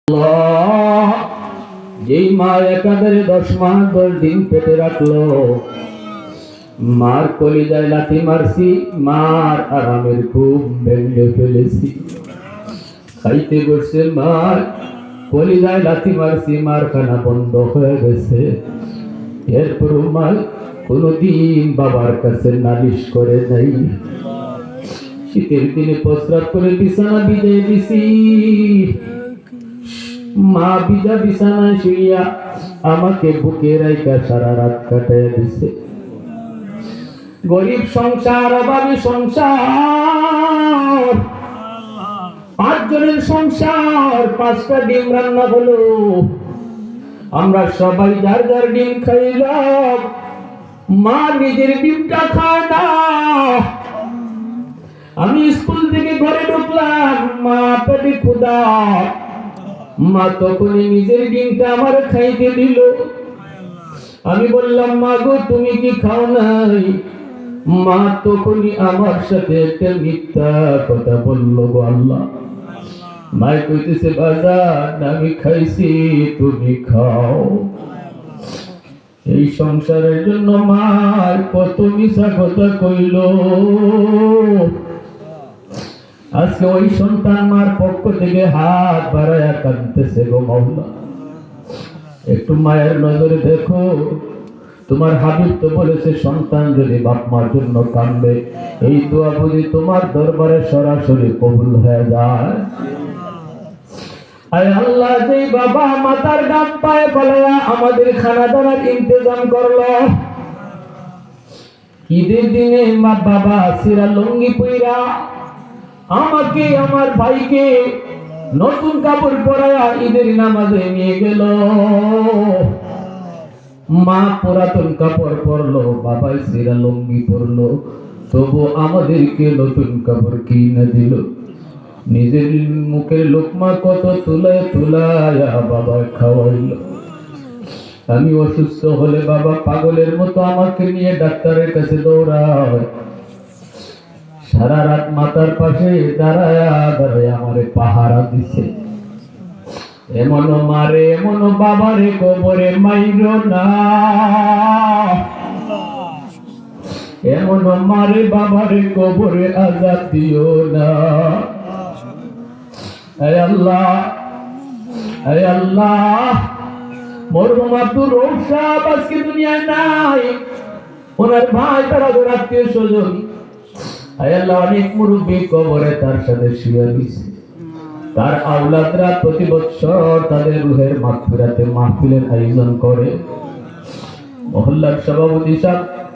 আল্লাহ যেই মা একাধারে 10 মাস 10 দিন পেটে রাখলো, মার কলিজায় লাথি মারছি, মার আরামের ঘুম ভেঙে ফেলেছি। খাইতে বসছে মার কলিজায় লাথি মারছি, মার খানা বন্ধ হয়ে গেছে। এরপর মা কোনদিন বাবার কাছে নালিশ করে নাই। শীতের দিনে প্রস্রাব করে বিছানা ভিজিয়ে দিছি, মা ভিজা বিছানায় শুইয়া আমাকে বুকে রাইখা সারা রাত কাটাইয়া দিছে। গরিব সংসার, অভাবী সংসার, 5 জনের সংসার, 5টা ডিম রান্না হলো। আমরা সবাই যার যার ডিম খাইলাম, মা নিজের ডিমটা খায় না। আমি স্কুল থেকে ঘরে ঢুকলাম, মা পেটে ক্ষুধা, মা তখনই নিজের ডিমটা আমার খাইতে দিল। আমি বললাম, মা গো তুমি কি খাও নাই? মা তখনই আমার সাথে একটা মিথ্যা কথা বলল। গো আল্লাহ, মাই কইতেছে, বাজার আমি খাইছি, তুমি খাও। এই সংসারের জন্য মা কত মিছা কথা কইল। আজকে ওই সন্তান মার পক্ষ থেকে হাত বাড়ায়া কাঁদতেছে। গো মাওলা, একটু মায়ের নজরে দেখো। তোমার হাবিব তো বলেছে, সন্তান যদি বাপ মার জন্য কাঁদবে, এই দোয়া বুঝি তোমার দরবারে সরাসরি কবুল হয়ে যায়। আয় আল্লাহ, যে বাবা মাতার ডাক পায়ে বলায়া আমাদের খানা দানার ইন্তজাম করলো, ঈদের দিনে মা বাবা সিরা লুঙ্গি পইরা আমাকে আমার ভাইকে নতুন কাপড় পরায়া ঈদের নামাজে নিয়ে গেল। মা পুরাতন কাপড় পরলো, বাবাই সিরা লুঙ্গি পরলো, তবু আমাদেরকে নতুন কাপড় কিনে দিল। নিজের মুখের লোকমা কত তুলায় তুলায়া বাবা খাওয়াইল। আমি অসুস্থ হলে বাবা পাগলের মতো আমাকে নিয়ে ডাক্তারের কাছে দৌড়ায়। সারা রাত মাতার পাশে দাঁড়ায়া দাঁড়ায় আমারে পাহারা দিছে। এমনও মারে, এমনও বাবারে কবরে মাইরো না, এমনও মারে বাবারে কবরে আযাব দিও না। আয় আল্লাহ, আয় আল্লাহ, মরহুম আব্দুর রউফ সাহেব আজকে দুনিয়ায় নাই। ওনার ভাই, তারা আত্মীয় স্বজন, আয় আল্লাহ, অনেক মুরব্বী কবরে তার সাথে শুয়ে দিছে। তার আওলাদরা প্রতি বছর তাদের রুহের মাগফিরাতে মাহফিলের আয়োজন করে। মহল্লার সভাপতি সাহেব